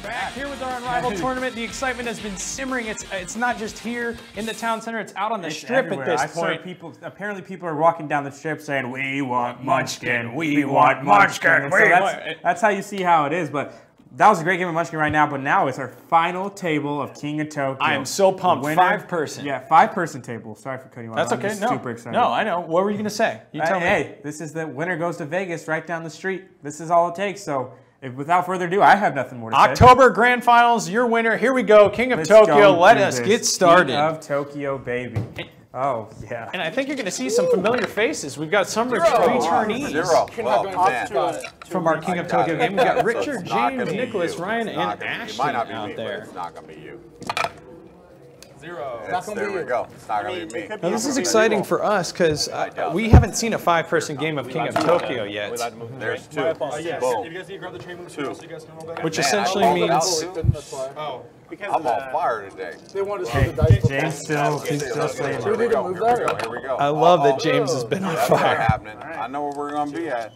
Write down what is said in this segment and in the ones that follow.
back here with our Unrivaled tournament. The excitement has been simmering. It's not just here in the town center. It's out on the strip everywhere. at this point. Apparently people are walking down the strip saying, "We want Munchkin, we want Munchkin." That's how you see how it is. But that was a great game of Munchkin right now. But now it's our final table of King of Tokyo. I am so pumped. Winner, 5-person. Yeah, 5-person table. Sorry for cutting you off. That's okay. I'm super excited. No, I know. What were you gonna say? You tell me. Hey, this is the winner goes to Vegas right down the street. This is all it takes. So. Without further ado, I have nothing more to say. October Grand Finals, your winner. Here we go, King of Tokyo. Let us get started. King of Tokyo, baby. Oh, yeah. And I think you're going to see some familiar faces. We've got some returnees from our King of Tokyo game. We've got Richard, James, Nicholas, Ryan, and Ashton out there. It's not going to be you. There we go. It's not going to be me. Now, this is exciting for us because we haven't seen a 5-person game of King of Tokyo yet. There's 2. Boom. 2. Which essentially means... I'm on fire today. They want to see the dice. James still saying. Do we need to move that? Here we go. I love that James has been on fire. Happening. I know where we're going to be at.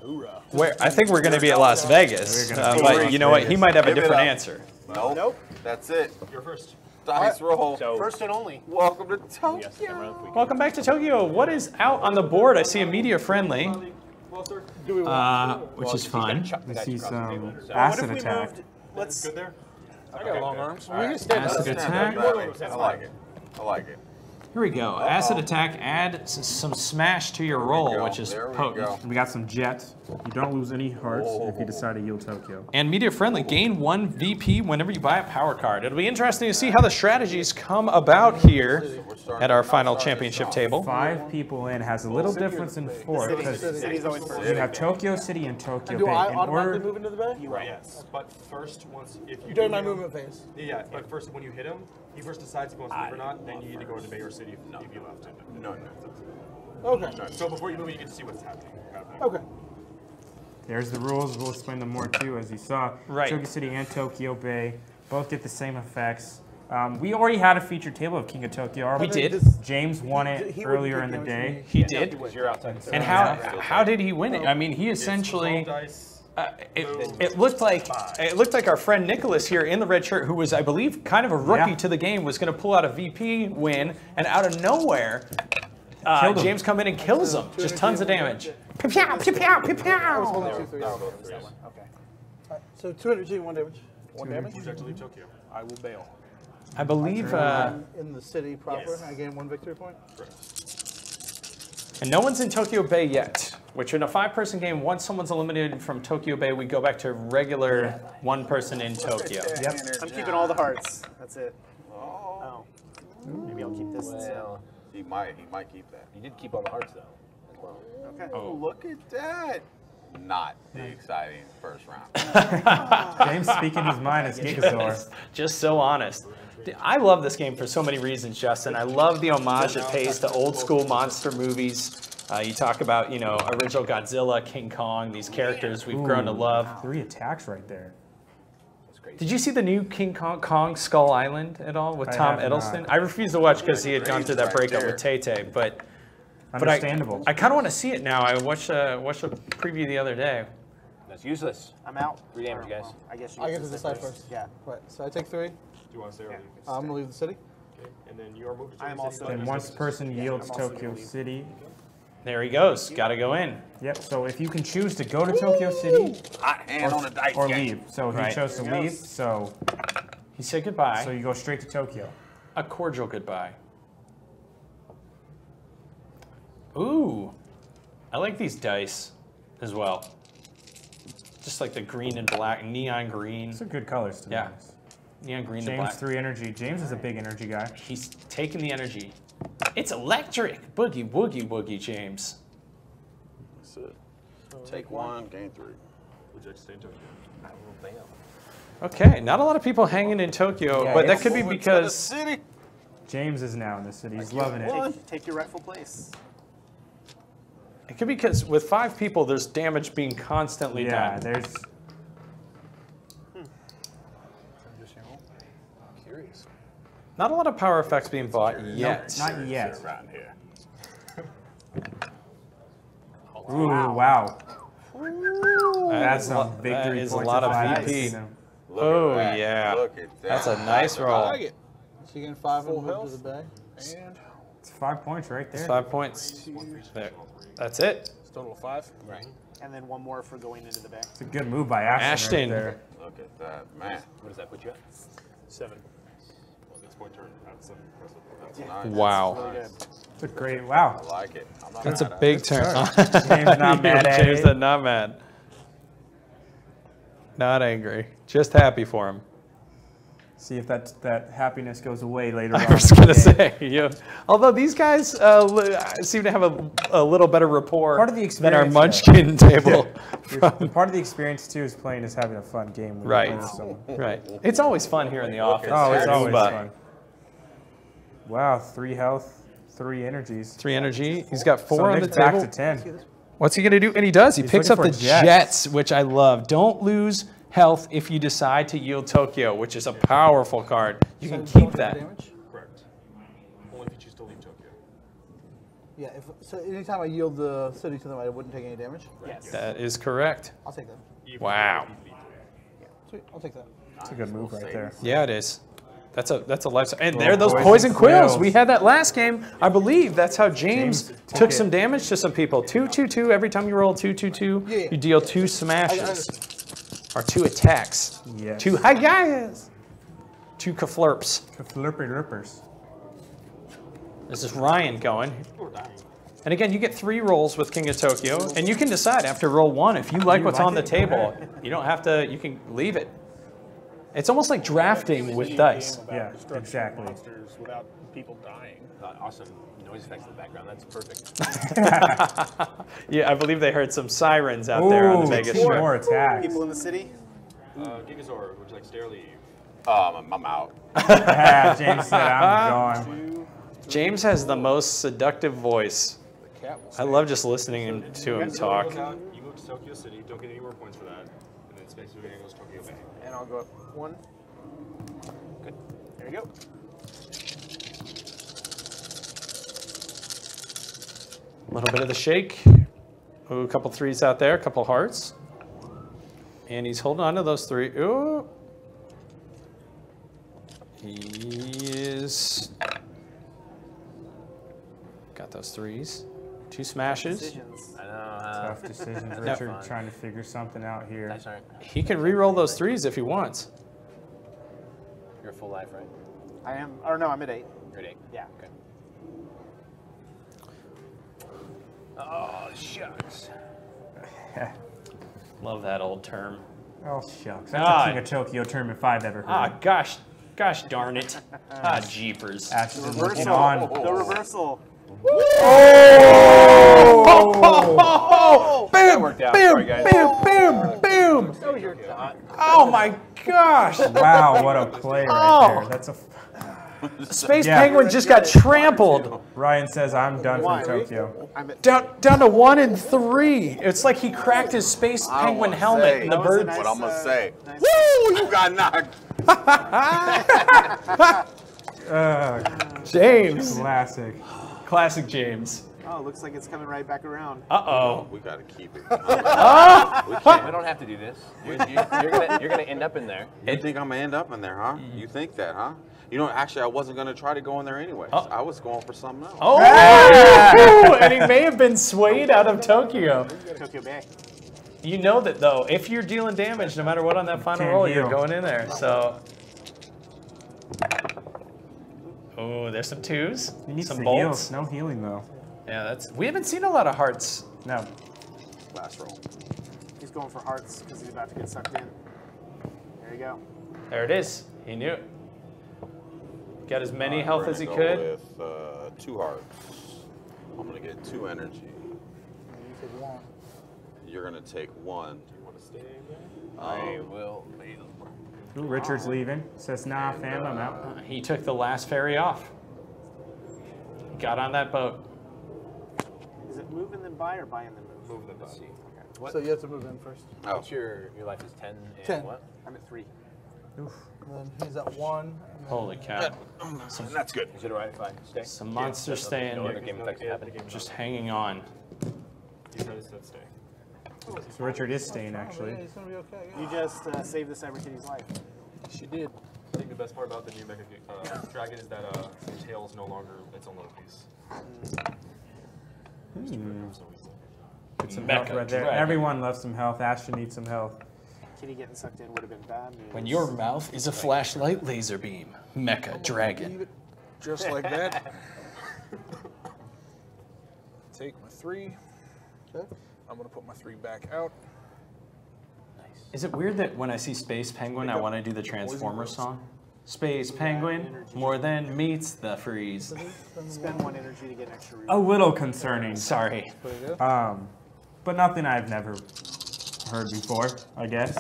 I think we're going to be at Las Vegas. But you know what? He might have a different answer. Nope. That's it. You're first. Dice roll. First and only. Welcome to Tokyo. Welcome back to Tokyo. What is out on the board? I see a media friendly, which is fine. I see some acid attack. Let's. I got long arms. Acid attack. I like it. I like it. Here we go. Acid attack. Add some smash to your roll, which is potent. We got some jet. You don't lose any hearts if you decide to yield Tokyo. And media friendly. Gain 1 VP whenever you buy a power card. It'll be interesting to see how the strategies come about here at our final championship table. 5 people in has a little difference in 4 because you have Tokyo City and Tokyo Do Bay. I automatically move into the bay? Right. Yes. But first, if you During my movement phase. Yeah, but first when you hit him, he first decides if he wants to move or not. Then you need to go to Bay or City if you left. No. Okay. So before you move, you get to see what's happening. Okay. There's the rules. We'll explain them more too, as you saw. Right. Tokyo City and Tokyo Bay both get the same effects. We already had a featured table of King of Tokyo already. We did. James won it earlier in the day. He did. And how did he win it? I mean, he essentially. It looked like our friend Nicholas here in the red shirt, who was, I believe, kind of a rookie to the game, was going to pull out a VP win, and out of nowhere, James come in and kills him. Just tons of damage. Pew-pew, pew-pew, pew-pew. Okay. So 2 energy, 1 damage. 1 damage? You have to leave Tokyo. I will bail. I believe... in the city proper, I gain 1 victory point? And no one's in Tokyo Bay yet, which in a 5-person game, once someone's eliminated from Tokyo Bay, we go back to regular 1 person in Tokyo. Yep. I'm keeping all the hearts. That's it. Oh. Maybe I'll keep this. Well, he might keep that. You did keep all the hearts though, as well. Okay. Oh, look at that. Not the exciting first round. James speaking his mind as Gigasaur. Just so honest. I love this game for so many reasons, Justin. I love the homage it pays to old school monster movies. You talk about, original Godzilla, King Kong, these characters we've grown to love. 3 attacks right there. Did you see the new King Kong Skull Island at all with Tom Hiddleston? I refused to watch because he had gone through that breakup with Tay-Tay, but understandable. I kind of want to see it now. I watched a preview the other day. That's useless. I'm out. 3 damage, guys. I guess I get to decide first. Yeah. Right. So I take 3. Do you want to stay or leave? I'm gonna leave the city. Okay. And then you are moved to I am also. Then once the person yields Tokyo City. There he goes. Got to go in. Yep. So if you can choose to go to Tokyo City Hot hand on the dice or game. leave. So he chose to leave. So he said goodbye. So you go straight to Tokyo. A cordial goodbye. Ooh, I like these dice as well. Just like the green and black, neon green. These are good colors to be honest. Neon green and James black. 3 energy. James is a big energy guy. He's taking the energy. It's electric. Boogie, woogie, woogie, James. That's it. Take 1, gain 3. Would you like to stay in Tokyo? I will bail. Okay, not a lot of people hanging in Tokyo, but that could be because James is now in the city. He's loving it. Take your rightful place. It could be because with 5 people, there's damage being constantly done. Yeah, there's. Curious. Not a lot of power effects being bought yet. Not yet. Around here. Ooh, wow. That's some That victory is a points lot at of 5. VP. Oh, at that. yeah. Look at that. That's a nice I roll. like it. So you're getting 5 Full and move to health. the bag. And It's 5 points right there. It's 5 points. There. That's it. it's total of 5. Right. And then one more for going into the bag. It's a good move by Ashton. Ashton. Right there. Look at that, man. What does that put you at? 7. Well, it's my turn. That's impressive. That's nice. Wow. Really good. It's a great, wow. I like it. I'm not That's mad a at big it. turn. James not mad at James it. not mad. Not angry. Just happy for him. See if that happiness goes away later on. I was going to say, although these guys seem to have a little better rapport Part of the than our experience, Munchkin table. Part of the experience too is playing is having a fun game. When Right. you're playing with someone. Right. It's always fun here in the office. Oh, it's at always Oomba. fun. Wow, 3 health, 3 energies. 3 energy. He's got 4 So on the Nick's back table. to 10. What's he going to do? And he does. He He's picks up looking the for Jets. Jets, which I love. Don't lose health if you decide to yield Tokyo, which is a powerful card. You can So keep don't take that. damage? Correct. Only if you choose to leave Tokyo. Yeah. So anytime I yield the city to them, I wouldn't take any damage. Yes. That is correct. I'll take that. Even Wow. if you leave Tokyo. Sweet. I'll take that. That's a good move right there. Yeah, it is. That's a life. And Oh, there are those poison poison quills. quills. We had that last game. I believe that's how James James took took some it. damage to some people. 2/2/2. Every time you roll 2/2/2, Yeah. you deal 2 smashes. Or 2 attacks. Yes. 2 hi guys. 2 kaflurps. Flirpy lurpers. This is Ryan going. And again, you get 3 rolls with King of Tokyo, and you can decide after roll 1 if you like what's like on the it? table. You don't have to. You can leave it. It's almost like drafting with dice. Yeah, exactly. Monsters without people dying. Awesome noise effects in the background. That's perfect. Yeah, I believe they heard some sirens out there on the Vegas two Strip. more attacks. People in the city. Gigazor, would you like to stay or leave? I'm out. Yeah, James said I'm gone. James has the most seductive voice. The cat will I love just listening to him talk. You move to Tokyo City, don't get any more points for that. And then Space Movie goes Tokyo Bay. And I'll go up 1. Good. There you go. A little bit of the shake. Ooh, a couple 3s out there, a couple hearts. And he's holding on to those 3. Ooh. He is. Got those 3s. 2 smashes. Decisions. I know. Tough decisions, Richard. Trying to figure something out here. That's all right. He can re-roll those 3s if he wants. You're full life, right? I am. Or no, I'm at 8. You're at 8. Yeah. Okay. Oh, shucks. Love that old term. Oh shucks, that's Ah. a King of Tokyo term if I've ever heard. Ah, gosh darn it. Ah, jeepers. Ashton looking Reversal. on. The reversal. Oh! Boom! worked out. Boom! Sorry, guys. Boom! Boom! Oh, you're not. Oh my gosh! Wow, what a play right there. That's a. Space Yeah. Penguin just got trampled. Ryan says I'm done Why? from Tokyo. I'm at. Down to 1 and 3. It's like he cracked his Space I Penguin wanna helmet say- and the That was a bird. nice, What I'm gonna say. nice- Woo! You got knocked. James. Classic. James. Oh, looks like it's coming right back around. Uh-oh. We gotta keep it. We don't have to do this. You're gonna end up in there. You think I'm gonna end up in there, huh? You think that, huh? You know, actually, I wasn't gonna try to go in there anyway. I was going for something else. Oh! And he may have been swayed out of Tokyo. Tokyo Bay. You know that, though. If you're dealing damage, no matter what on that final Can't roll, you're heal. going in there. So. Oh, there's some 2s. He needs some to bolts. heal. No healing though. Yeah, that's. We haven't seen a lot of hearts. No. Last roll. He's going for hearts because he's about to get sucked in. There you go. There it is. He knew it. Got as many health We're as he gonna could. go with 2 hearts. I'm gonna get 2 energy. You take 1. You're gonna take 1. Do you want to stay there? I will leave. Ooh, Richard's leaving. Says nah, fam, I'm out. He took the last ferry off. Got on that boat. Is it move and then buy or buy and then move? Move them back. So you have to move in first. Oh, What's your life is 10 and 10. what? I'm at 3. And then he's at 1. Holy cow. that's good. Is it alright if I stay? Some monsters staying No other game effects happen. just hanging on. You guys said stay. So Richard is staying, actually. Yeah, he's gonna be okay. You just saved the Cyber Kitty's life. She did. I think the best part about the new Mecha Dragon is that the tail's no longer its own little piece. Get some health right there. Everyone loves some health. Ashton needs some health. Kitty getting sucked in would have been bad news. When your mouth is a flashlight laser beam, Mecha Dragon. Just like that. Take my 3. Okay. I'm going to put my 3 back out. Is it weird that when I see Space Penguin, I want to do the Transformers song? Space Penguin, more than meets the freeze. Spend 1 energy to get an extra A little concerning. Sorry. But nothing I've never heard before, I guess.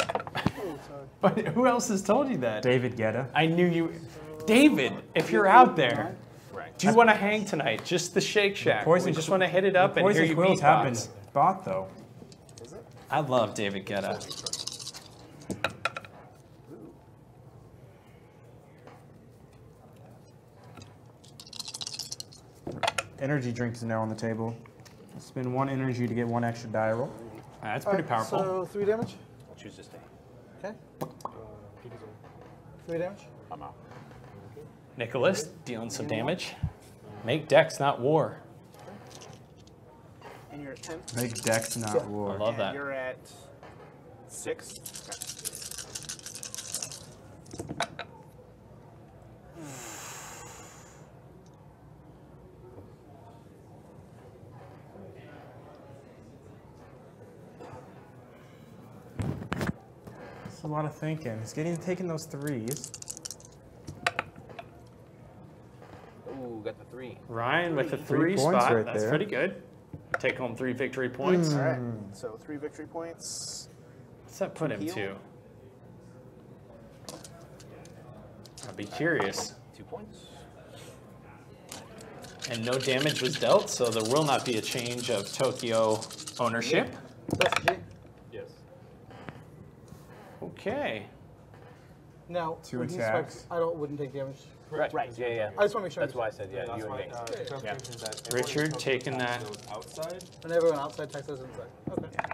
But who else has told you that? David Guetta. I knew you. David, if you're out there, do you want to hang tonight? Just the Shake Shack. We just want to hit it up and hear you Quills have been beatbox. bought, though. I love David Guetta. Energy drinks are now on the table. Spend 1 energy to get 1 extra die roll. That's pretty powerful. So 3 damage. I'll choose to stay. Okay. 3 damage. I'm out. Nicholas, dealing some damage. Make decks, not war. And you're at 10. Make decks not I war. love And that. you're at 6. It's a lot of thinking. He's taking those 3s. Ooh, got the 3. Ryan with the 3 3 points spot. right That's there. pretty good. Take home 3 victory points. All right. So 3 victory points. What's that put him Heal. to? I'll be curious. 2 points. And no damage was dealt, so there will not be a change of Tokyo ownership. That's G. Yes. Okay. Now, 2 when he attacks. swipes, wouldn't take damage. Right. Yeah, yeah. I just want to make sure. That's why I said, yeah, That's you and why, me. the clarification is that everyone Richard in Tokyo taking attacks that. those outside. And everyone outside attacks us inside. Okay.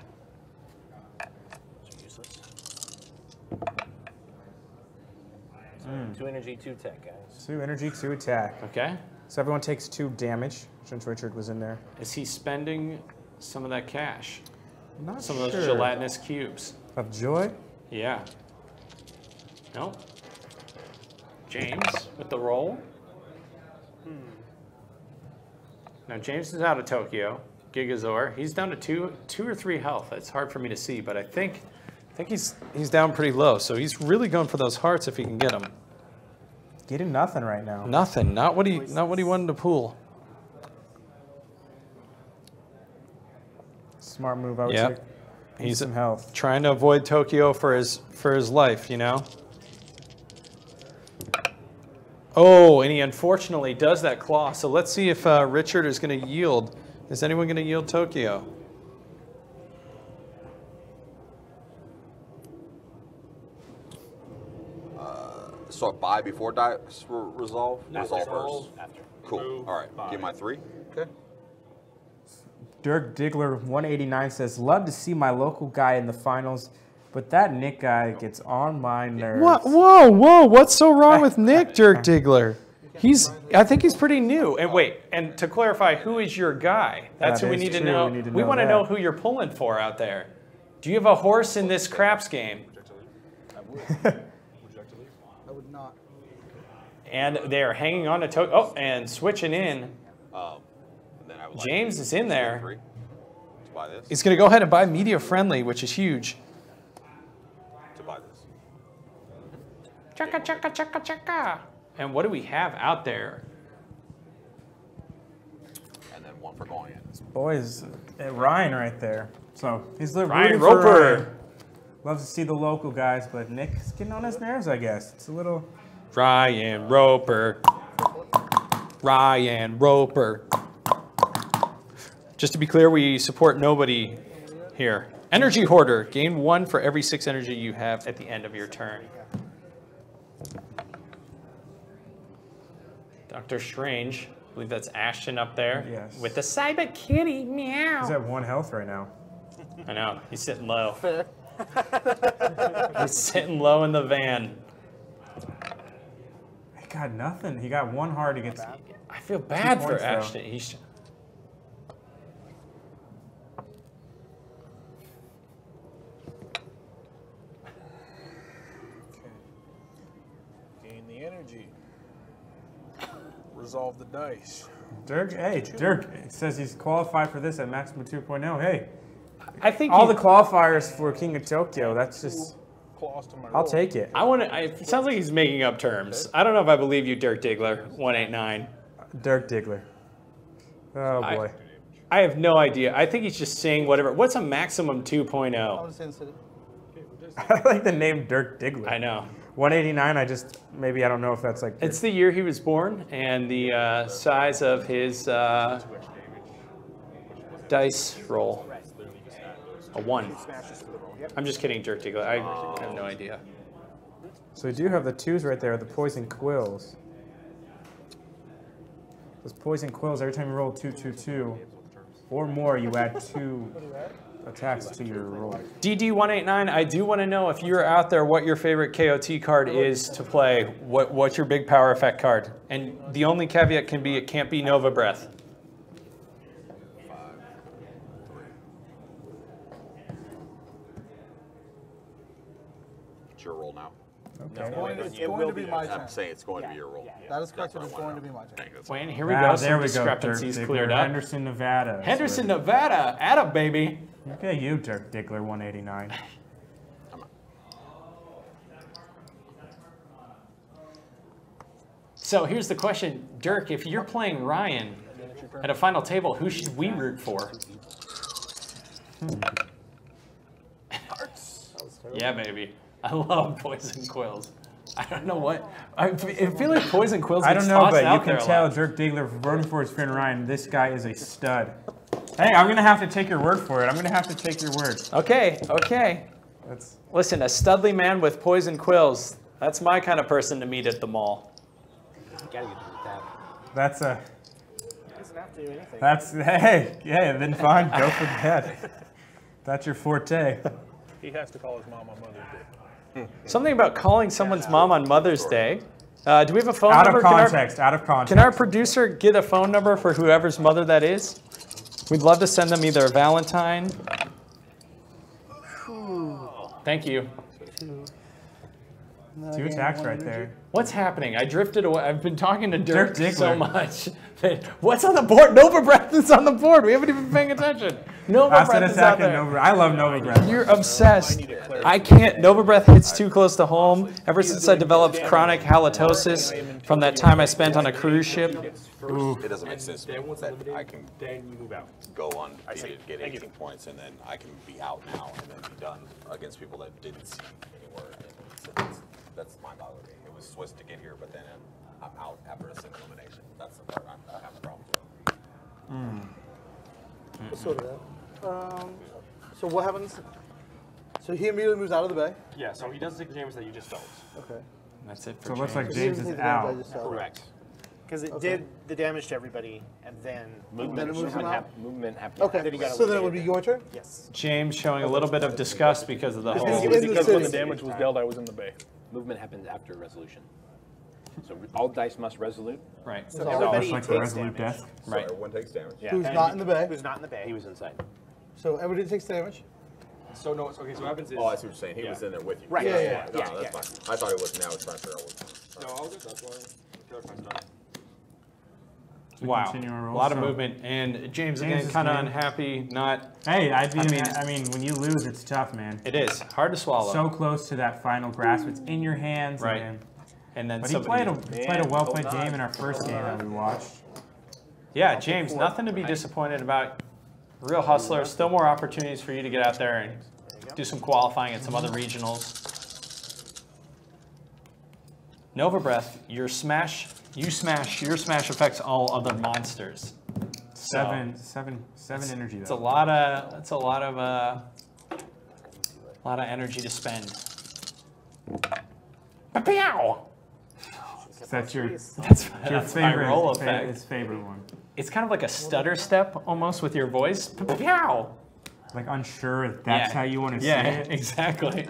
Useless. 2 energy, 2 tech, guys. 2 energy, 2 attack. Okay. So everyone takes 2 damage since Richard was in there. Is he spending some of that cash? Not Some of those sure. gelatinous cubes? Of joy? Yeah. No. James with the roll. Now James is out of Tokyo. Gigazor. He's down to two or 3 health. It's hard for me to see, but I think he's down pretty low. So he's really going for those hearts if he can get them. Getting nothing right now. Nothing. Not what he wanted to pool. Smart move, I would Yep. say. He's some health. trying to avoid Tokyo for his life, you know. Oh, and he unfortunately does that claw. So let's see if Richard is going to yield. Is anyone going to yield Tokyo? So buy before resolve? Resolve first. After. Cool. All right. Get my 3. Okay. Dirk Diggler 189 says, love to see my local guy in the finals, but that Nick guy gets on my nerves. What? Whoa! What's so wrong with Nick, Dirk Diggler? I think he's pretty new. And wait, and to clarify, who is your guy? That's who we need to know. We want to know who you're pulling for out there. Do you have a horse in this craps game? I would not. And they're hanging on to Tokyo. Oh, and switching in. And then I would James is in there. 3 to buy this. He's going to go ahead and buy media friendly, which is huge. To buy this. Chaka, chaka, chaka, chaka. And what do we have out there? And then 1 for going in. Boys, Ryan right there. So he's Ryan rooting for Roper. Ryan. Loves to see the local guys, but Nick's getting on his nerves, I guess. It's a little... Ryan Roper. Ryan Roper. Just to be clear, we support nobody here. Energy Hoarder. Gain 1 for every 6 energy you have at the end of your turn. Dr. Strange. I believe that's Ashton up there. Yes. With the Cyber Kitty. Meow. He's at 1 health right now. I know. He's sitting low. Fair. He's sitting low in the van. He got nothing. He got one hard against. I feel bad for points, though. Ashton. He's. Gain the energy. Resolve the dice. Dirk, hey, Dirk says he's qualified for this at Maximum 2.0. Hey, I think all the qualifiers for King of Tokyo. That's just. Claws to my I'll roll. take it. I want to. It sounds like he's making up terms. I don't know if I believe you, Dirk Diggler, 189. Dirk Diggler. Oh boy. I have no idea. I think he's just saying whatever. What's a maximum 2.0? I was in city. I like the name Dirk Diggler. I know. 189. Maybe I don't know if that's like. It's the year he was born and the size of his dice roll. A 1. I'm just kidding, Dirk Diggler. I have no idea. So we do have the 2s right there, the poison quills. Those poison quills, every time you roll 222 or more, you add 2 attacks to your roll. DD189, I do want to know if you're out there what your favorite KOT card is to play. What's your big power effect card? And the only caveat can be it can't be Nova Breath. It's your roll now. It's going to be my turn. I'm saying it's going to be your roll. That is correct. It's going to be my turn. Wayne, here we go. There Some we go. discrepancies Dirk cleared Diggler, up. Henderson, Nevada. Henderson, Nevada. Atta baby. Look at you, Dirk Diggler, 189. So here's the question, Dirk. If you're playing Ryan at a final table, who should we root for? Yeah, baby. I love Poison Quills. I don't know what. I feel like Poison Quills. I don't know, but you out can there tell Dirk Diggler voting for his friend Ryan. This guy is a stud. Hey, I'm gonna have to take your word for it. I'm gonna have to take your word. Okay, okay. Listen, a studly man with poison quills. That's my kind of person to meet at the mall. That's a. He doesn't have to do anything. That's hey, then fine, go for that. That's your forte. He has to call his mom on Mother's Day. Something about calling someone's mom on Mother's Day. Do we have a phone Out number? of context. Out of context. Can our producer get a phone number for whoever's mother that is? We'd love to send them either a Valentine. Thank you. 2 attacks right there. What's happening? I drifted away. I've been talking to Dirk Diggler. so much. What's on the board? Nova Breath is on the board. We haven't even been paying attention. Nova Breath is out there. Nova. I love Nova Breath. You're obsessed. I can't. Nova Breath hits too close to home. Ever since I developed chronic halitosis from that time I spent on a cruise ship. It doesn't make sense to me that I can go undefeated, get 18 points, and then I can be out now and then be done against people that didn't see anywhere. That's mind-boggling. It was Swiss to get here, but then I'm out after a single elimination. That's the part I have a problem with. So that. So what happens? So he immediately moves out of the bay. Yeah, so he does take the damage that you just dealt. Okay. That's it for So it looks like He James doesn't is take the damage I out. just said. Correct. Because it did the damage to everybody, and then Then it moves him out? Movement happened. Okay. Then he got So then it would be your turn. yes. James showing a little bit of disgust because of the He's whole. in the Because when the city. damage was dealt, I was in the bay. Movement happens after resolution. So all dice must resolute. Right. So Looks everybody like a takes resolute damage. death. Right. Everyone takes damage. Yeah. Who's not in the bay? Who's not in the bay? He was inside. So everybody takes damage. So no, okay, so what happens is... Oh, I see what you're saying. He was in there with you. Right. Yeah, Yeah. yeah, No, that's fine. I thought it was now. I was trying to figure out what. No, all good, that's why. Killer Prime's done. Wow. Continue our A roll. lot of So- movement. And James James again, is kind of game. unhappy. Not. Hey, I mean, mean- when you lose, it's tough, man. It is hard to swallow. So close to that final grasp. It's in your hands. Right. Man. And then But he somebody. played a well-played game in our first game that we watched. Yeah, James. Nothing to be disappointed about. Real hustler. Still more opportunities for you to get out there and do some qualifying at some other regionals. Nova Breath, your smash affects all other monsters. So, Seven energy. it's a Though. lot of energy to spend. Pow! That's your That's your my favorite. roll His effect. favorite one. It's kind of like a stutter step almost with your voice. Pow! Like unsure if that's how you want to say it. Exactly.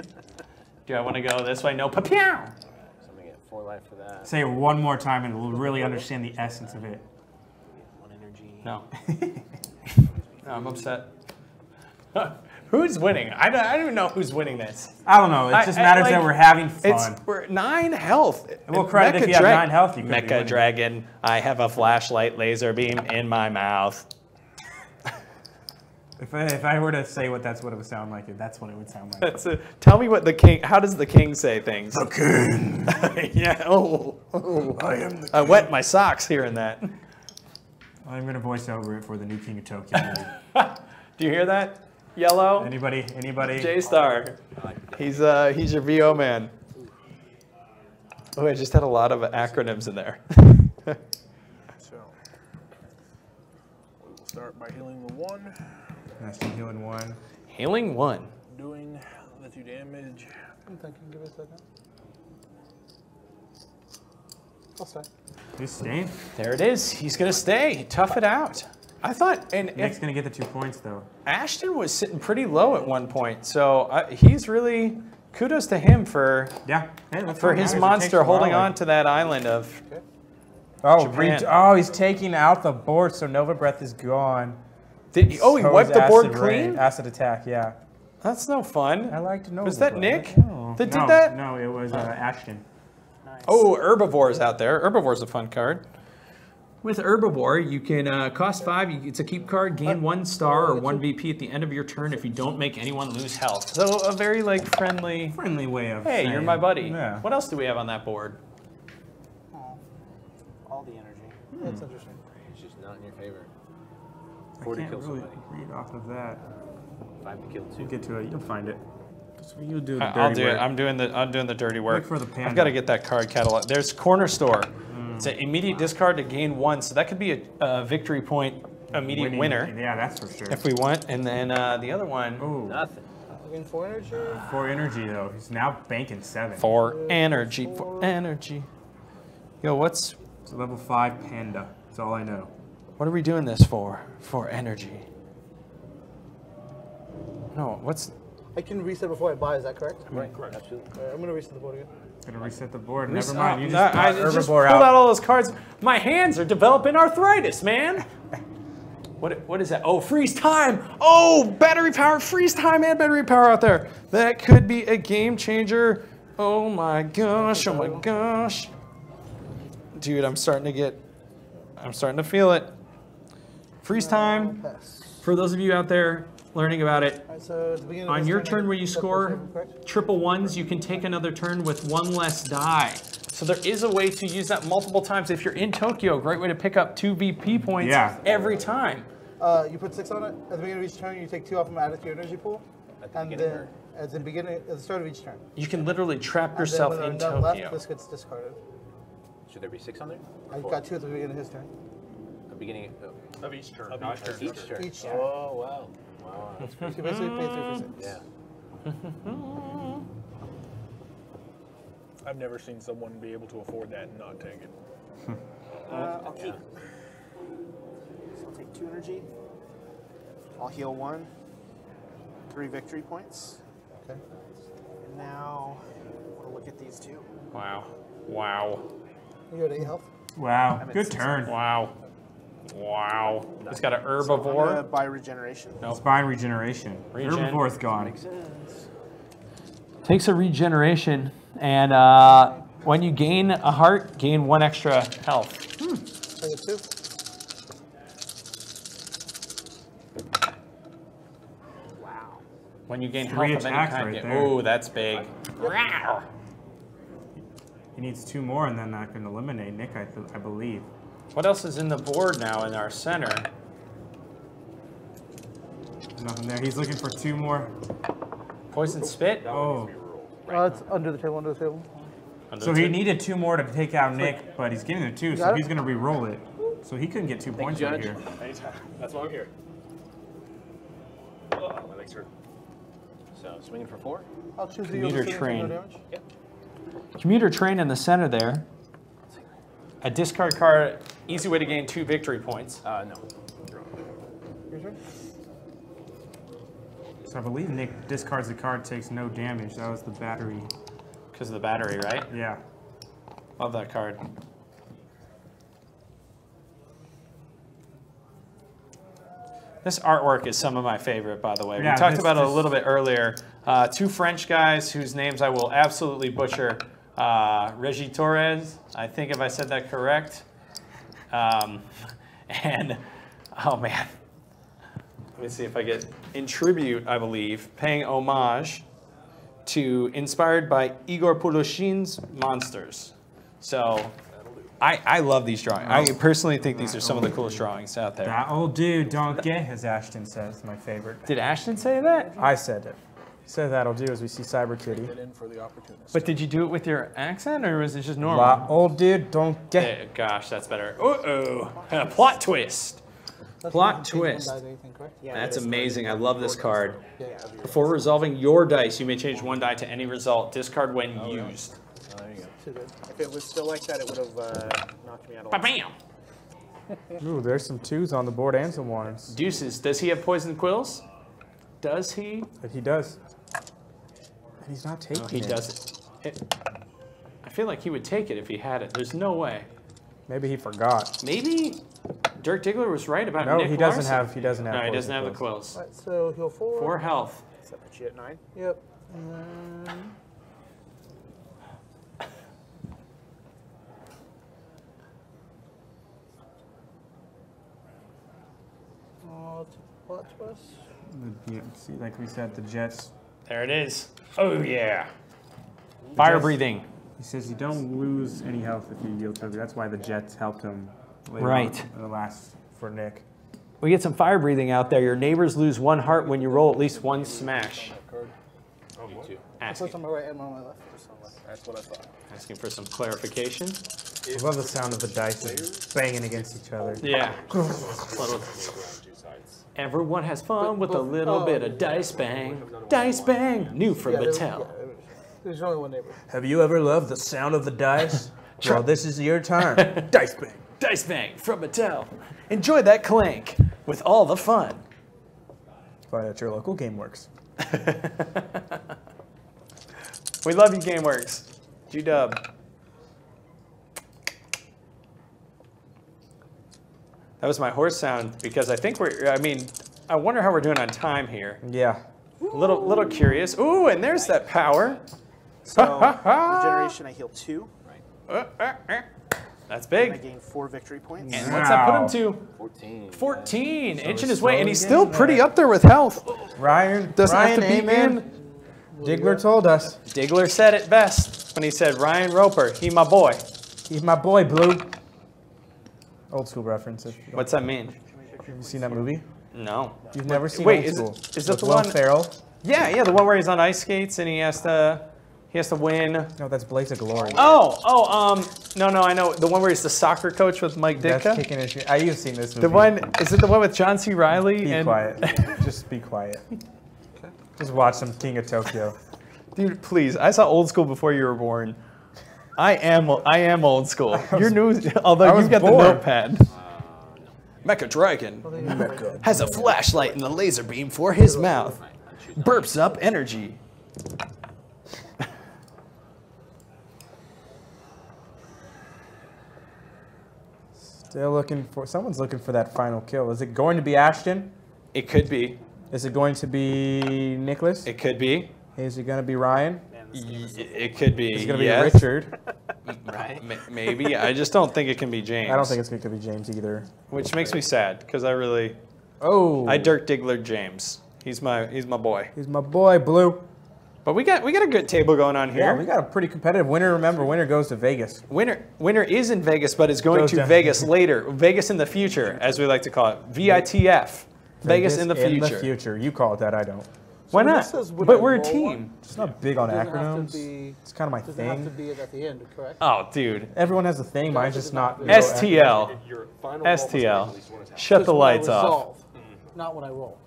Do I want to go this way? No. Pa-pew! So I'm gonna get 4 life for that. Say it one more time and we'll really understand the essence of it. 1 energy. No. No, I'm upset. Who's winning? I don't even know who's winning this. I don't know. It just matters that we're having fun. We're 9 health. Well, credit if you have 9 health, you could be Mecha winning. Dragon, I have a flashlight laser beam in my mouth. If I were to say that's what it would sound like, that's what it would sound like. Tell me what the king, how does the king say things? The king. Yeah, I am the king. I wet my socks hearing that. I'm going to voice over it for the new King of Tokyo movie. Do you hear that? Yellow? Anybody? J-Star. He's your VO man. Oh, I just had a lot of acronyms in there. So we'll start by healing the 1. Nice to healing 1. Healing 1. Doing the 2 damage. I'm thinking, give it a second. I'll stay. He's staying. There it is. He's going to stay. Tough it out. I thought, and Nick's going to get the 2 points, though. Ashton was sitting pretty low at one point, so he's really, kudos to him for his monster holding on to that island of Japan. He's taking out the board, so Nova Breath is gone. He wiped the board clean? Acid attack, yeah. That's no fun. I like to know. Was that Nick that did no, that? No, it was Ashton. Nice. Oh, Herbivore's out there. Herbivore's a fun card. With Herbivore, you can cost 5. It's a keep card, gain 1 star or 1 VP at the end of your turn if you don't make anyone lose health. So a very friendly way of hey, saying, you're my buddy. Yeah. What else do we have on that board? Oh, all the energy. That's interesting. It's just not in your favor. I 4 to can't kill really somebody. read off of that. 5 to kill 2. You'll get to it. You'll find it. You'll do the dirty I'll do work. it. I'm doing the dirty work. Look for the panda. I've got to get that card catalog. There's Corner Store. It's an immediate discard to gain 1, so that could be a victory point immediate winner. Yeah, that's for sure. If we want, and then the other one. Ooh. Nothing. Again, 4 energy. 4 energy though. He's now banking 7. For energy, for energy. Yo, what's? It's a level 5 panda. That's all I know. What are we doing this for? For energy. No, what's? I can reset before I buy. Is that correct? Right, correct. Absolutely. All right, I'm gonna reset the board again. Gonna reset the board. Never mind. You I just just Herbivore pulled out out. all those cards. My hands are developing arthritis, man. What is that? Oh, freeze time. Oh, battery power, freeze time and battery power out there. That could be a game changer. Oh my gosh, oh my gosh. Dude, I'm starting to feel it. Freeze time. For those of you out there learning about it, All right, so at the beginning of on this your turn, turn where you step score one, correct? triple 1s, you can take another turn with 1 less die. So there is a way to use that multiple times. If you're in Tokyo, great way to pick up 2 VP points every time. You put 6 on it. At the beginning of each turn, you take 2 off and add it to your energy pool. And then at the start of each turn. You can literally trap And yourself then when in they're done Tokyo. left, this gets discarded. Should there be 6 on there? I got 2 at the beginning of his turn. The beginning Of each turn. of each turn. Each turn. Oh, wow. Wow. That's So you basically pay 3 for 6. Yeah. I've never seen someone be able to afford that and not take it. I'll keep. So I'll take 2 energy. I'll heal 1. 3 victory points. Okay. And now we'll look at these 2. Wow. Wow. You got 8 health. Wow. I'm at Good 6 turn. Wow. Wow. It's got an So I'm Herbivore. gonna buy regeneration. Spine regeneration. Regen. Herbivore's gone. Makes sense. Takes a regeneration, and when you gain a heart, gain 1 extra health. I get 2. Wow. When you gain 3 health of any attacks kind. right there. Oh, that's big. He needs 2 more, and then I can eliminate Nick, I believe. What else is in the board now in our center? Nothing there. He's looking for 2 more. Poison Spit? Oh. It's under the table, under the table. So he needed 2 more to take out Nick, but he's getting the 2, so he's going to re-roll it. So he couldn't get 2 points right here. Anytime. That's why I'm here. Oh, my legs hurt. So swinging for 4? I'll choose the Commuter other train. no damage. Yep. Commuter train in the center there. A discard card, easy way to gain 2 victory points. No. Your turn. So I believe Nick discards the card, takes no damage. That was the battery. Because of the battery, right? Yeah. Love that card. This artwork is some of my favorite, by the way. Yeah, we talked about it a little bit earlier. Two French guys whose names I will absolutely butcher. Regis Torres, I think if I said that correct. And, oh man. Let me see if I get, in tribute, I believe, paying homage to, inspired by Igor Puloshin's Monsters. So, I love these drawings. I personally think these are some of the coolest drawings out there. That old dude don't get, as Ashton says, my favorite. Did Ashton say that? I said it. He said that'll do as we see Cyber Kitty. But did you do it with your accent, or was it just normal? Old dude don't get. Hey, gosh, that's better. Uh-oh. Plot twist. Plot twist. That's amazing. I love this card. Before resolving your dice, you may change one die to any result. Discard when used. If it was still like that, it would have knocked me out a lot. Bam! Ooh, there's some 2s on the board and some 1s. Deuces. Does he have poison quills? Does he? He does. And he's not taking No, he it. doesn't. I feel like he would take it if he had it. There's no way. Maybe he forgot. Maybe Dirk Diggler was right about No, Nick he doesn't Larson. have. He doesn't have. No, he poison doesn't have the quills. quills. Right, so heal 4. 4 health. Does that put you at 9? Yep. Plot twist. Yeah, see, like we said, the Jets. There it is. Oh, yeah. Fire breathing. He says you don't lose any health if you yield to it. That's why the Jets helped him later Right. on in the last for Nick. We get some fire breathing out there. Your neighbors lose 1 heart when you roll at least 1 smash. Oh, what? Asking, First on my right and on my left. That's what I thought. asking for some clarification. I love the sound of the dice banging against each other. Yeah. Everyone has fun with a little bit of dice bang. Dice bang, new from Mattel. There's only one neighbor. Have you ever loved the sound of the dice? Well, this is your turn. Dice bang. Dice bang from Mattel. Enjoy that clank with all the fun. Find at your local GameWorks. We love you, GameWorks. G-Dub. That was my horse sound because I think I wonder how we're doing on time here. Yeah. Little curious. Ooh, and there's that power. So, regeneration, I heal 2. That's I big. gain 4 victory points. And what's that put him to? 14. 14, So inching he's his way, and he's slowly still getting pretty there. up there with health. Ryan Doesn't have to be amen. in. Diggler told us. Diggler said it best when he said, Ryan Roper, he my boy. He's my boy, Blue. Old school reference. What's that mean? Have you seen that movie? No. You've never seen Wait, Old School? is that With the Will one? Ferrell? Yeah, the one where he's on ice skates and he has to win. No, that's Blaze of Glory. No, I know the one where he's the soccer coach with Mike That's Ditka. kicking his shit. You've seen this movie. The one is it the one with John C. Reilly? Be and quiet. Just be quiet. Just watch some King of Tokyo. Dude, please! I saw Old School before you were born. I am old school. You're new, although you got the born. notepad. Mecha Dragon has a flashlight and a laser beam for his mouth. Burps up energy. Still looking for, someone's looking for that final kill. Is it going to be Ashton? It could be. Is it going to be Nicholas? It could be. Is it going to be Ryan? It could be. Is it going to be yes. Richard? Right? Maybe. I just don't think it can be James. I don't think it's going to be James either. Which makes me sad because I Oh. Dirk Diggler James. He's my boy. He's my boy, Blue. But we got a good table going on here. Yeah, we got a pretty competitive winner. Remember, winner goes to Vegas. Winner is in Vegas, but is going Goes to down. Vegas later. Vegas in the future, as we like to call it. VITF. Vegas in the future. In the future. You call it that, I don't. Why So not? this says, would But I we're a roll team. one? It's not big on Doesn't have to acronyms. be- It's kind of my Doesn't have to thing. be at the end, correct? Oh, dude. Everyone has a thing. Mine's just not. STL. Your final roll must make at STL. least one attack. Shut the Just when I lights off. resolve, not when I roll.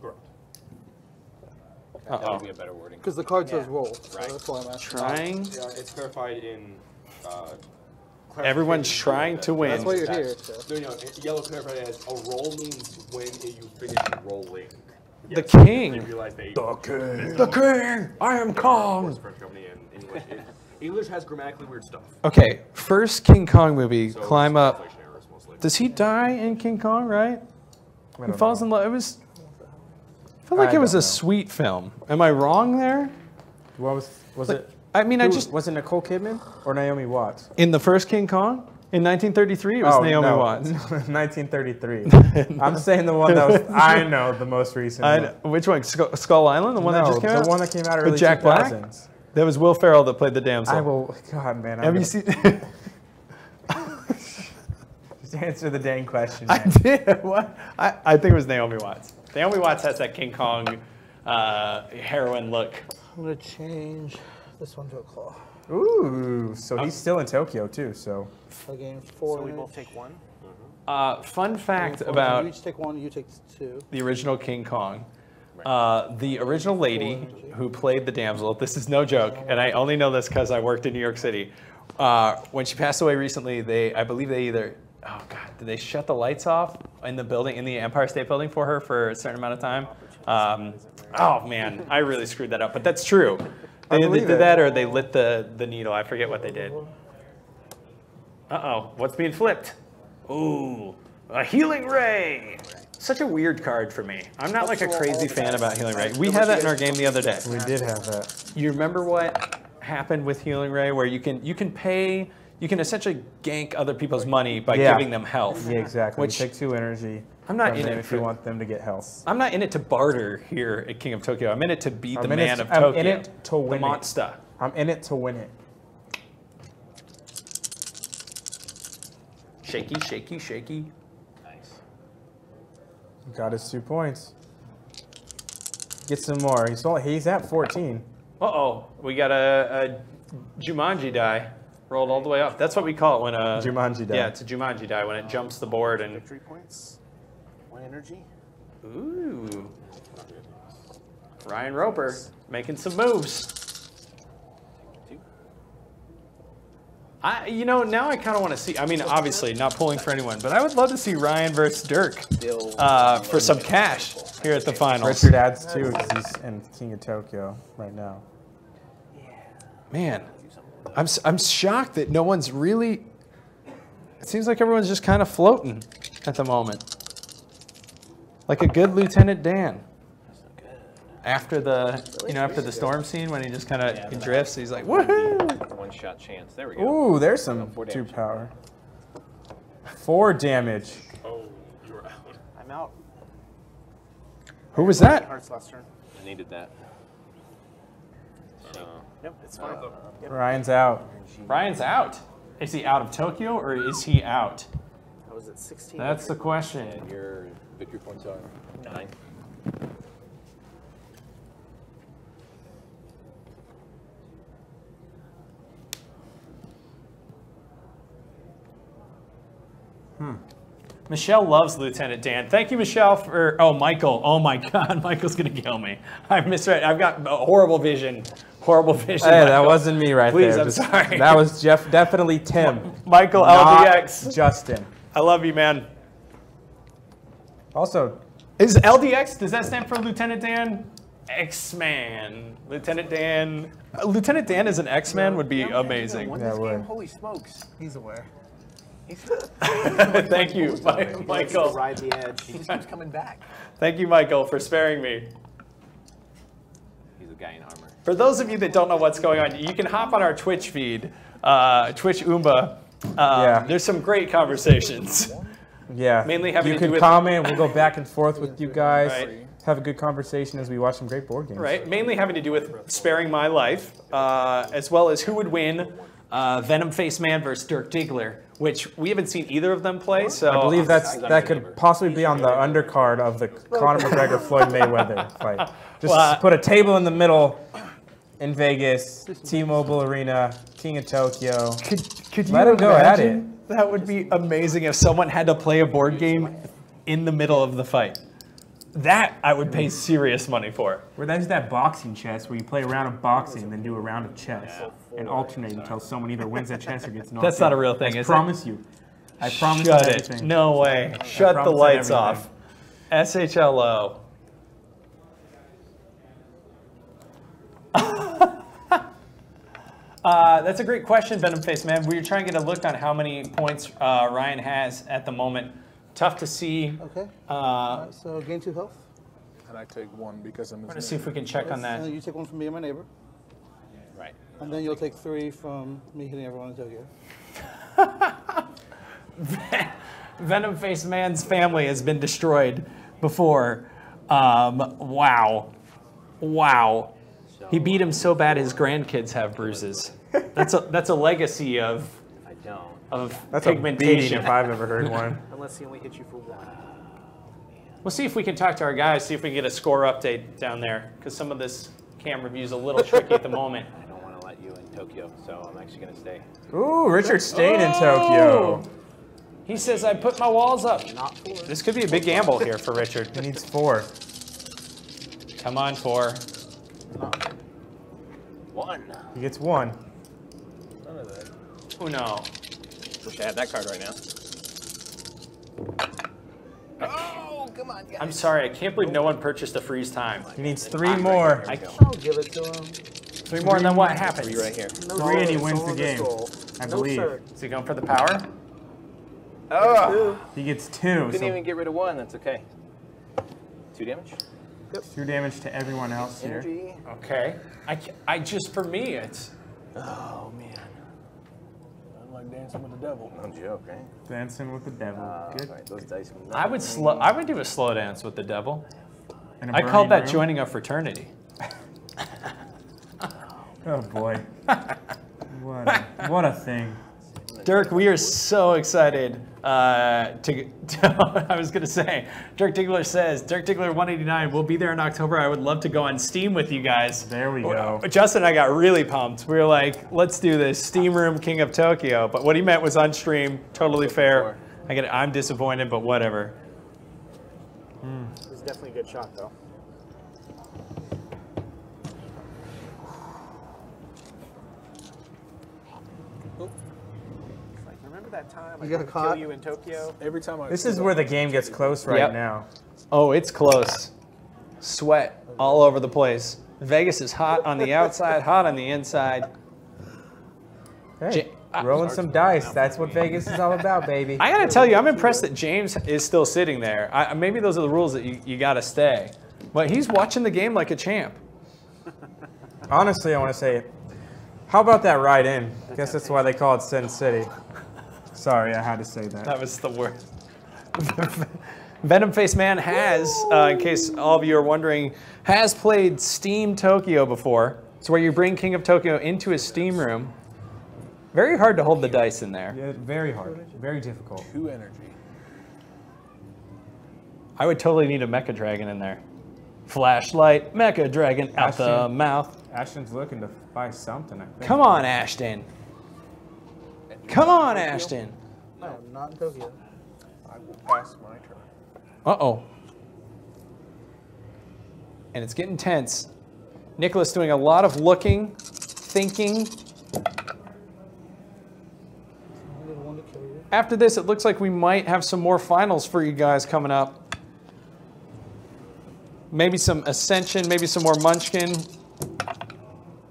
That Uh-oh. would be a better wording. Because the card says roll. So Right. that's why I'm asking. Trying. Yeah, it's clarified in. Everyone's clarification trying to win. That's why you're that- here. So. No, yellow clarified as a roll means when you finish rolling. The king. They realized they The king. I am Kong. French company and English. English has grammatically weird stuff. Okay, first King Kong movie. So Climb it's up. translation errors mostly. Does he die in King Kong? Right? He don't falls know. in love. It was. I feel like I it was don't a know. sweet film. Am I wrong there? What was it? I mean, Was it Nicole Kidman or Naomi Watts? in the first King Kong in 1933, it was Naomi Watts. 1933. I'm saying the one that was, I know, the most recent. Which one? Skull Island, the one that just came out. the one that came out early With Jack Black? 2000s. That was Will Ferrell that played the damsel. I will. God, man. Have you seen? Just answer the dang question. I Man. did. What? I think it was Naomi Watts. Naomi Watts has that King Kong heroine look. I'm gonna change this one to a claw. Ooh, so he's still in Tokyo too. So I gain 4. So we both take one. Fun fact You about each take 1. You take 2. the original King Kong. The original lady who played the damsel, this is no joke, and I only know this because I worked in New York City. When she passed away recently, I believe they either, oh God, did they shut the lights off in the building, in the Empire State Building for her for a certain amount of time? Oh man, I really screwed that up, but that's true. They believe did it. that or they lit the needle. I forget what they did. Uh-oh, what's being flipped? Ooh, a healing ray. Such a weird card for me. I'm not like a crazy fan about healing ray. We had that in our game the other day. we did have that. You remember what happened with healing ray, where you can pay, you can essentially gank other people's money by Yeah. giving them health. Yeah, exactly. Which You take 2 energy. I'm not from in them it if for- you want them to get health. I'm not in it to barter here at King of Tokyo. I'm in it to beat the I'm in it man to- of I'm Tokyo. in it to win the it. monster. I'm in it to win it. Shaky, shaky, shaky. Nice. Got his 2 points. Get some more. He's at 14. Uh-oh, we got a Jumanji die rolled all the way up. That's what we call it when a Jumanji die. Yeah, it's a Jumanji die when it jumps the board and. Victory points. 1 energy. Ooh. Ryan Roper making some moves. Now I kind of want to see. I mean, obviously not pulling for anyone, but I would love to see Ryan versus Dirk for some cash here at the finals. Richard adds 2 because he's in King of Tokyo right now. Man, I'm shocked that no one's really. It seems like everyone's just kind of floating at the moment, like a good Lieutenant Dan. After the storm scene when he just kind of drifts, he's like, woohoo! One-shot chance. There we go. Ooh, there's some 4 2 damage. power. 4 damage. Oh, you were out. I'm out. Who was that? Hearts last turn. I needed that. So, Yep, it's fine. Ryan's out. Ryan's out. Is he out of Tokyo or is he out? I was at 16. That's the question. and your victory points are 9. Michelle loves Lieutenant Dan. Thank you, Michelle, for. Oh, Michael. Oh my God, Michael's gonna kill me. I misread. I've got a horrible vision. Horrible vision. Hey, that Michael. wasn't me right Please, there. I'm sorry. That was definitely Tim. Michael not LDX. Justin. I love you, man. Also, Is LDX? Does that stand for Lieutenant Dan? X-Man. Lieutenant Dan. Lieutenant Dan as an X-Man would be amazing. Won Yeah, this it would. game? Holy smokes. He's aware. Thank you, Michael. Ride the edge. He just keeps coming back. Thank you, Michael, for sparing me. He's a guy in armor. For those of you that don't know what's going on, you can hop on our Twitch feed, Twitch Oomba. Yeah. There's some great conversations. yeah. Mainly having you to do can with- comment. We'll go back and forth with you guys. Right. Have a good conversation as we watch some great board games. Right, mainly having to do with sparing my life, as well as who would win Venom Face Man versus Dirk Diggler, which we haven't seen either of them play. So I believe that could possibly be on the undercard of the Conor McGregor Floyd Mayweather fight. Just Well, put a table in the middle in Vegas, T-Mobile Arena, King of Tokyo. Could you Let him go at imagine? That would be amazing if someone had to play a board game in the middle of the fight. That I would pay serious money for. Where there's that boxing chess where you play a round of boxing and then do a round of chess and alternate until someone either wins that chess or gets knocked That's not out. a real thing, I is it? promise you. I promise Shut you it. everything. No way. Shut the promise lights everything. off. SHLO. That's a great question, Venom Face Man. We were trying to get a look on how many points Ryan has at the moment. Tough to see. Okay. Right, so gain 2 health. And I take 1 because I'm. We're gonna see if we can check on that. And you take 1 from me and my neighbor. Right. And then you'll take 3 from me hitting everyone in Tokyo. Venom Face Man's family has been destroyed before. Wow. Wow. He beat him so bad his grandkids have bruises. That's a legacy of That's pigmentation. a beating if I've ever heard one. Unless he only hit you for 1. We'll see if we can talk to our guys, see if we can get a score update down there, because some of this camera view is a little tricky at the moment. I don't want to let you in Tokyo, so I'm actually going to stay. Ooh, Richard stayed in Tokyo. He says, I put my walls up. This could be a big gamble here for Richard. He needs 4. Come on, 4. 1. He gets 1. None of that. Oh, no. Wish I had that card right now. Oh, come on, guys. I'm sorry, I can't believe no one purchased a freeze time. He needs 3 more. I, I'll give it to him. 3 more, and then what happens? 3 right here. 3 and he wins the game, I believe. Sir. Is he going for the power? Oh! He gets 2. Couldn't So even get rid of 1. That's okay. 2 damage. 2 damage to everyone else here. Energy. Okay. I just, for me, it's... Oh, man. I'm like dancing with the devil. No joke, right? Dancing with the devil. Good. All right, those dice. I would do a slow dance with the devil. In a I call burning that room. joining a fraternity. Oh boy. What a thing. Dirk, we are so excited I was going to say, Dirk Diggler says, Dirk Diggler 189, we'll be there in October. I would love to go on Steam with you guys. There we go. Justin and I got really pumped. We were like, let's do this. Steam Room King of Tokyo. But what he meant was on stream. Totally fair. I get it. I'm disappointed, but whatever. It's definitely a good shot, though. Remember that time I You got tried to caught? kill you in Tokyo? Every time I. This is where the game gets close right Yep. now. Oh, it's close. Sweat all over the place. Vegas is hot on the outside, hot on the inside. Hey, rolling some dice. That's what Vegas is all about, baby. I gotta tell you, I'm impressed that James is still sitting there. Maybe those are the rules that you gotta stay. But he's watching the game like a champ. Honestly, I want to say, how about that ride in? I guess that's why they call it Sin City. Sorry, I had to say that. That was the worst. Venom Face Man has, in case all of you are wondering, has played Steam Tokyo before. It's where you bring King of Tokyo into his Steam room. Very hard to hold the dice in there. Yeah, very hard. Very difficult. 2 energy. I would totally need a Mecha Dragon in there. Flashlight, Mecha Dragon out the Ashton. mouth. Ashton's looking to buy something, I think. Come on, Ashton. Come on, Ashton. No, not in Tokyo. I will pass my turn. Uh-oh. And it's getting tense. Nicholas doing a lot of looking, thinking. After this, it looks like we might have some more finals for you guys coming up. Maybe some Ascension, maybe some more Munchkin.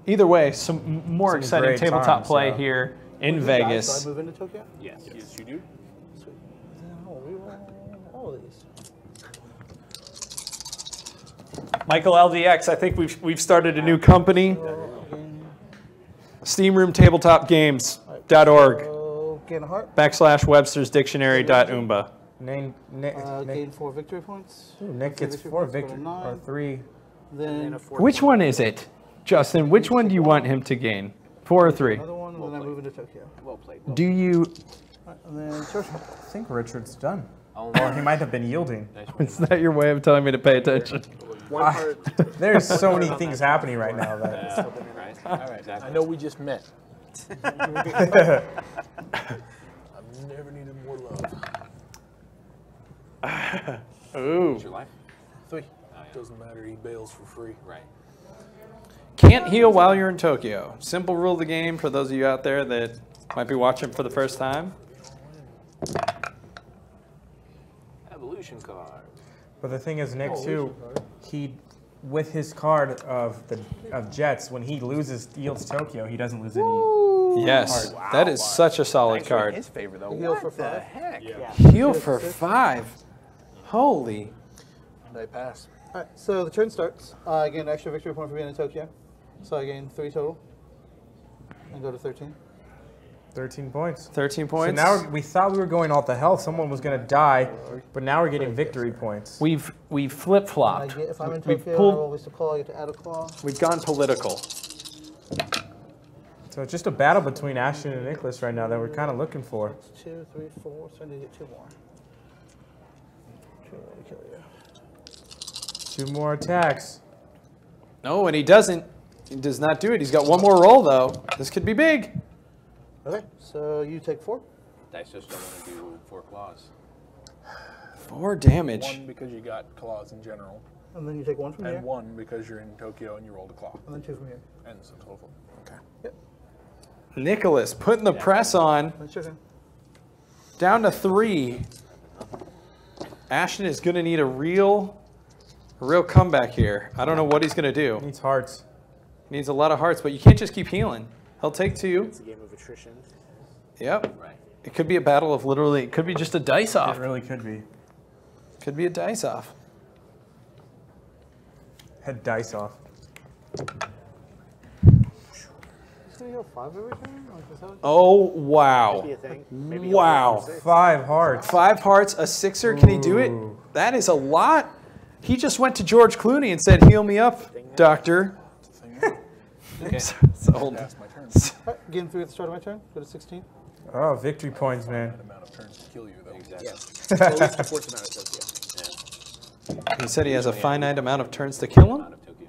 Either way, some more Some exciting great tabletop times, play yeah. here in Do I Vegas. move into Tokyo? Yes. Yes, you do. Sweet. Oh, we roll all of these. Michael LDX, I think we've started a new company. Steamroomtabletopgames.org Gain a heart. /Webster'sDictionary.Oomba. Nick Gain 4 victory points. gets 4 victory, or 3. Then Which one is it, Justin? Which one do you want him to gain? 4 or 3? another one, and then I move into Tokyo. Well played. Do you? And then church. I think Richard's done. Oh, Or he might have been yielding. Is that your way of telling me to pay attention? There's so many things happening right now that right. All right, Zach. I know we just met. I've never needed more love. Ooh. What's your life? 3. Doesn't matter. He bails for free. Right. Can't heal while you're in Tokyo. Simple rule of the game for those of you out there that might be watching for the first time. Evolution card. But the thing is, Nick too, he with his card of Jets, when he yields Tokyo, he doesn't lose any. Yes, that is such a solid card. His favor though. Heal What for the 5. heck? Yeah. Heal for 5. Holy. They pass. All right, so the turn starts. I gain an extra victory point for being in Tokyo. So I gain 3 total. And go to 13. 13 points. 13 points. So now we thought we were going off the health. Someone was going to die, but now we're getting victory points. We've flip-flopped. If I'm in We've Tokyo, I pulled- roll at least a claw. I get to add a claw. We've gone political. So it's just a battle between Ashton and Nicholas right now that we're kind of looking for. It's 2, 3, 4. So I need to get 2 more. 2 more to kill you. 2 more attacks. No, and he doesn't. He does not do it. He's got 1 more roll, though. This could be big. Okay, so you take 4. Dice just don't want to do 4 claws. 4 damage. 1 because you got claws in general, And then you take 1 from and here. 1 because you're in Tokyo and you rolled a claw. And then 2 from here. And so total. Okay. Yep. Nicholas putting the press on. That's your turn. Down to 3. Ashton is going to need a real comeback here. I don't know what he's going to do. Needs hearts. Needs a lot of hearts, but you can't just keep healing. He'll take 2. It's a game of attrition. Yep. Right. It could be a battle of literally, it could be just a dice off. It really could be. Could be a dice off. Head dice off. So you go 5 every turn? Like, is that what Oh, wow. Maybe a thing. Maybe Wow. 5 hearts. 5 hearts, a 6er. Can he do it? Ooh. That is a lot. He just went to George Clooney and said, "Heal me up, doctor." It's old. That's my turn. All right, gain 3 at the start of my turn. Go to 16. Oh, victory points, man. That amount of turns to kill you, though. Exactly. Yes. At least a force amount of Tokyo. He said he has a finite amount of turns to kill him. Out of Tokyo.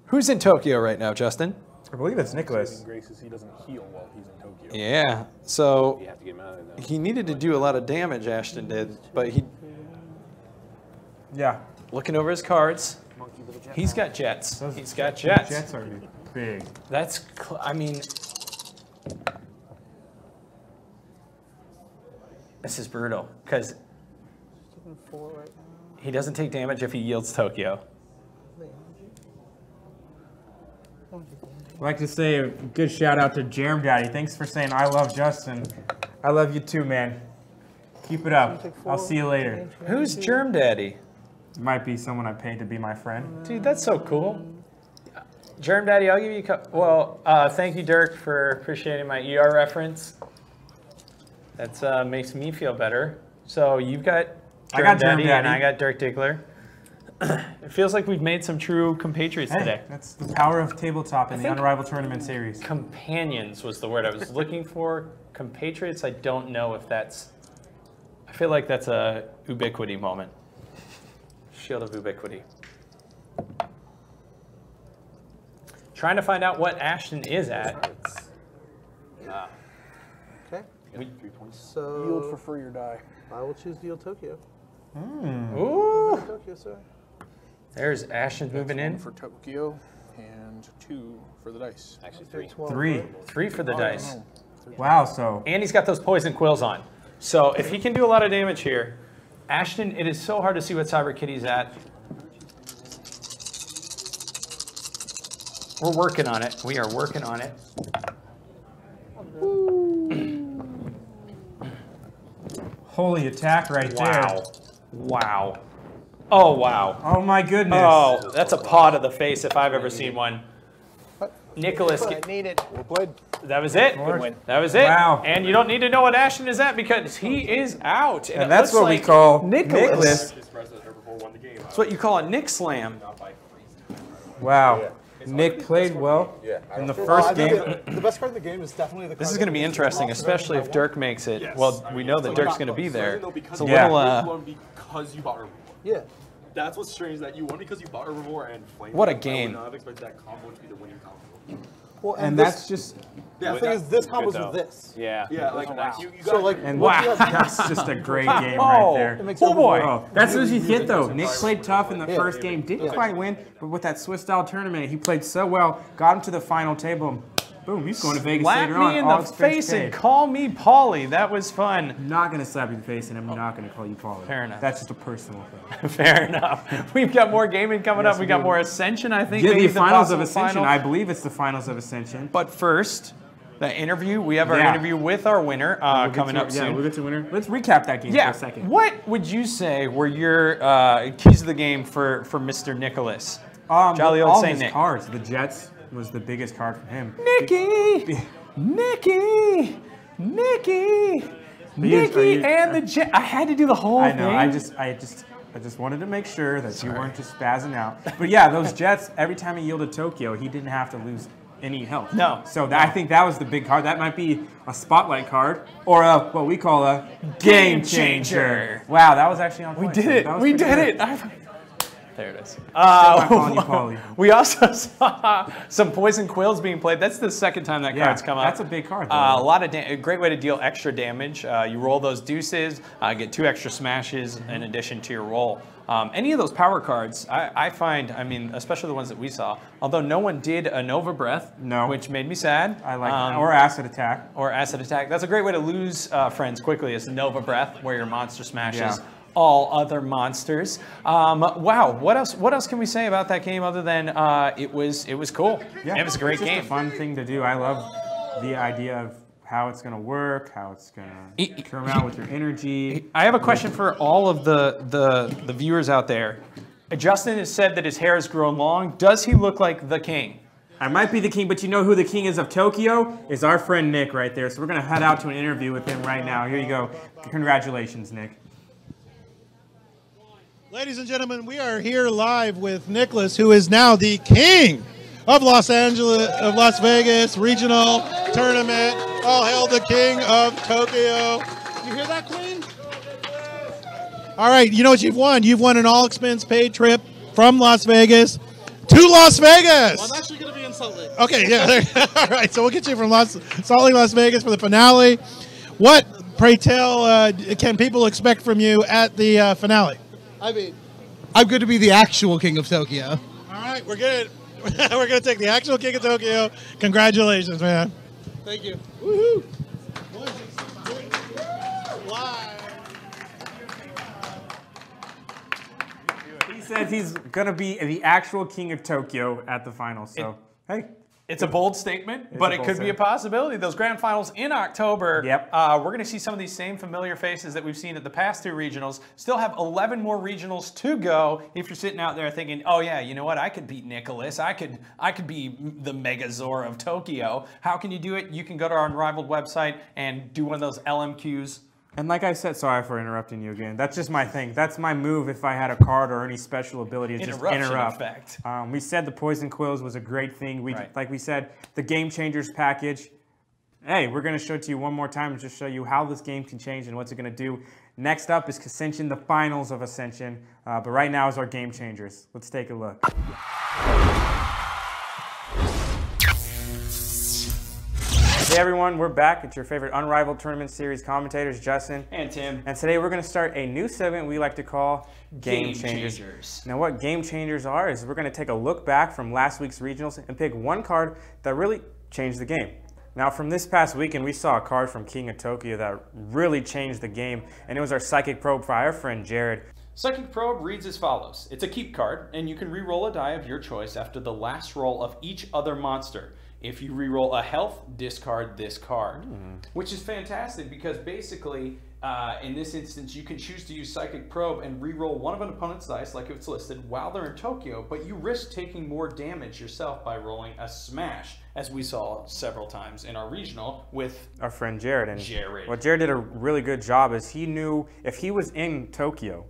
Who's in Tokyo right now, Justin? I believe it's Saving Nicholas. grace is he doesn't heal while he's in Tokyo. Yeah. So You have to get him out of there. he needed to do a lot of damage, Ashton did, but he Yeah. looking over his cards. Monkey with a jet. He's got jets. He's got jets. Jets are big. That's, I mean, this is brutal because Taking 4 right now. he doesn't take damage if he yields Tokyo. I'd like to say a good shout out to Jerem Daddy. Thanks for saying I love Justin. I love you too, man. Keep it up. I'll see you later. Who's Germ Daddy? Might be someone I paid to be my friend. Dude, that's so cool. Germ Daddy, I'll give you well, thank you, Dirk, for appreciating my ER reference. That makes me feel better. So you've got I got Germ Germ Daddy, and Daddy. I got Dirk Diggler. It feels like we've made some true compatriots Hey, today. that's the power of tabletop in the think- Unrivaled Tournament Series. Companions was the word I was looking for. Compatriots, I don't know if that's... I feel like that's a ubiquity moment. Shield of ubiquity. Trying to find out what Ashton is at. Okay. You got 3 points. So Yield for free or die. I will choose to yield Tokyo. Ooh! Tokyo, sir. There's Ashton moving 1 in. for Tokyo and 2 for the dice. Actually 3. 3. 3 for the dice. Wow, so And he's got those poison quills on. So if he can do a lot of damage here, Ashton, it is so hard to see what Cyber Kitty's at. We're working on it. We are working on it. holy attack right Wow. there. Wow. Oh, wow. Oh my goodness. Oh, that's a paw to the face if I've ever seen one. Nicholas, I need it. Well played. that was it. Good win. That was it. Wow. And you don't need to know what Ashton is at because he is out. And it that's looks what we like call Nicholas. Express that Liverpool won the game. That's what you call a Nick slam. Wow. Nick played well in the first game. The best card in the game is definitely the card. This is going to be interesting, especially if Dirk makes it. Well, we know that Dirk's going to be there. It's a Yeah. little, You won because you bought Herbivore. Yeah. That's what's strange, that you won because you bought Herbivore and Flame. What a I would game. not have expected that combo to be the winning combo. Well, And this, that's just, the thing is, this combos with this. Yeah. Yeah, like you got So like, and what you have- that's just a great game right there. it makes Oh, boy. Oh, that's what you get though. Nick played tough in the first game, didn't quite win, but with that Swiss style tournament, he played so well, got him to the final table. Boom, he's going to Vegas Slap later on. me in the face and call me Paulie. That was fun. I'm not going to slap you in the face, and I'm not going to call you Paulie. Fair enough. That's just a personal thing. Fair enough. We've got more gaming coming up. We got more Ascension, I think. Yeah, maybe the finals of possible Ascension. final. I believe it's the finals of Ascension. But first, the interview. We have our interview with our winner coming up soon. Yeah, we'll get to winner. Let's recap that game for a second. What would you say were your keys of the game for Mr. Nicholas? Jolly old all Saint his Nick. cards. The Jets was the biggest card for him. Nicky! Nicky! Nicky! Nicky and the Jet. I had to do the whole thing. I just wanted to make sure that you weren't just spazzing out. But yeah, those Jets, every time he yielded Tokyo, he didn't have to lose any health. No. So I think that was the big card. That might be a spotlight card or what we call a game changer. Wow, that was actually on point. We did it. We did it. There it is. We also saw some Poison Quills being played. That's the second time that card's come up. That's a big card. A lot of a great way to deal extra damage. You roll those deuces, get 2 extra smashes in addition to your roll. Any of those power cards, I find, I mean, especially the ones that we saw, although no one did a Nova Breath, which made me sad. I like that. Or Acid Attack. Or Acid Attack. That's a great way to lose friends quickly, is Nova Breath, where your monster smashes all other monsters. Wow, what else can we say about that game other than it was cool? Yeah, it was a great game. It's a fun thing to do. I love the idea of how it's going to work, how it's going to come out with your energy. I have a question for all of the viewers out there. Justin has said that his hair has grown long. Does he look like the king? I might be the king, but you know who the king is of Tokyo? Is our friend Nick right there. So we're going to head out to an interview with him right now. Here you go. Congratulations, Nick. Ladies and gentlemen, we are here live with Nicholas, who is now the king of Las Vegas Regional Tournament. All hail the king of Tokyo. You hear that, Queen? All right, you know what you've won? You've won an all-expense paid trip from Las Vegas to Las Vegas. Well, I'm actually going to be in Salt Lake. Okay, yeah. All right, so we'll get you from Salt Lake, Las Vegas for the finale. What, pray tell, can people expect from you at the finale? I mean, I'm going to be the actual king of Tokyo. All right, we're good. We're going to take the actual king of Tokyo. Congratulations, man. Thank you. Woohoo. He says he's going to be the actual king of Tokyo at the finals. So, hey. It's a bold statement, but it could be a possibility. Those grand finals in October, we're going to see some of these same familiar faces that we've seen at the past 2 regionals. Still have 11 more regionals to go. If you're sitting out there thinking, oh yeah, you know what, I could beat Nicholas. I could be the Megazord of Tokyo. How can you do it? You can go to our Unrivaled website and do one of those LMQs. And like I said, sorry for interrupting you again. That's just my thing. That's my move if I had a card or any special ability. Just interrupt. Effect. We said the Poison Quills was a great thing. Like we said, the Game Changers package. Hey, we're going to show it to you one more time and just show you how this game can change and what's it going to do. Next up is Ascension, the finals of Ascension. But right now is our Game Changers. Let's take a look. Hey everyone, we're back. It's your favorite Unrivaled Tournament Series commentators, Justin and Tim. And today we're going to start a new segment we like to call Game Changers. Now what Game Changers are is we're going to take a look back from last week's regionals and pick one card that really changed the game. Now from this past weekend, we saw a card from King of Tokyo that really changed the game, and it was our Psychic Probe by our friend Jared. Psychic Probe reads as follows. It's a keep card, and you can re-roll a die of your choice after the last roll of each other monster. If you re-roll a health, discard this card, which is fantastic because basically, in this instance, you can choose to use Psychic Probe and re-roll one of an opponent's dice like it's listed while they're in Tokyo, but you risk taking more damage yourself by rolling a smash, as we saw several times in our regional with our friend Jared. What Jared did a really good job is he knew if he was in Tokyo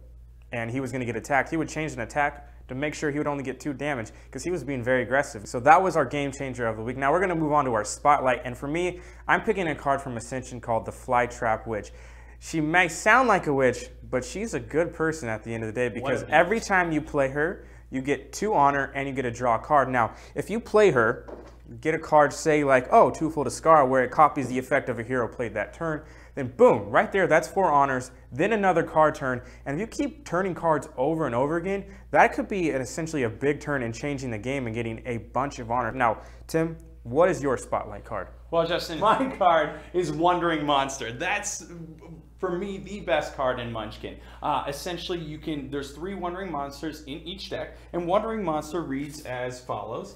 and he was going to get attacked, he would change an attack to make sure he would only get 2 damage because he was being very aggressive. So that was our game changer of the week. Now we're going to move on to our spotlight, and for me, I'm picking a card from Ascension called the Flytrap Witch. She may sound like a witch, but she's a good person at the end of the day because every time you play her, you get 2 honor and you get to draw a card. Now, if you play her, get a card, say like, oh, Twofold Discard, where it copies the effect of a hero played that turn, then boom, right there, that's 4 honors, then another card turn, and if you keep turning cards over and over again, that could be essentially a big turn in changing the game and getting a bunch of honor. Now, Tim, What is your spotlight card? Well, Justin, my card is Wandering Monster. That's, for me, the best card in Munchkin. Essentially, there's 3 Wandering Monsters in each deck, and Wandering Monster reads as follows.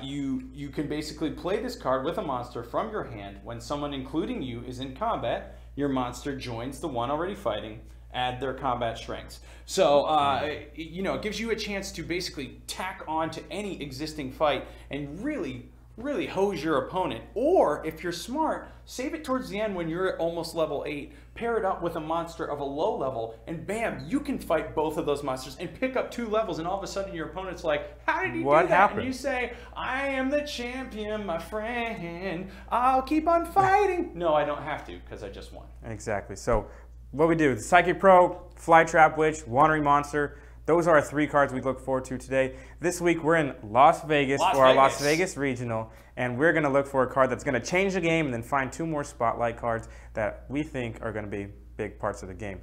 You can basically play this card with a monster from your hand. When someone, including you, is in combat, your monster joins the one already fighting, add their combat strengths. So, you know, it gives you a chance to basically tack on to any existing fight and really hose your opponent. Or, if you're smart, save it towards the end when you're at almost level 8, pair it up with a monster of a low level, and bam, you can fight both of those monsters and pick up 2 levels, and all of a sudden your opponent's like, how did he do that? Happened? And you say, I am the champion, my friend. I'll keep on fighting. No, I don't have to, because I just won. Exactly. So, what we do, Psychic Pro, Flytrap Witch, Wandering Monster, those are our 3 cards we look forward to today. This week we're in Las Vegas for our Las Vegas Regional, and we're going to look for a card that's going to change the game and then find 2 more spotlight cards that we think are going to be big parts of the game.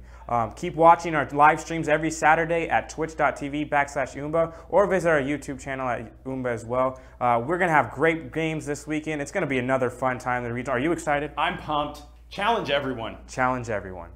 Keep watching our live streams every Saturday at twitch.tv/Oomba, or visit our YouTube channel at Oomba as well. We're going to have great games this weekend. It's going to be another fun time in the region. Are you excited? I'm pumped. Challenge everyone. Challenge everyone.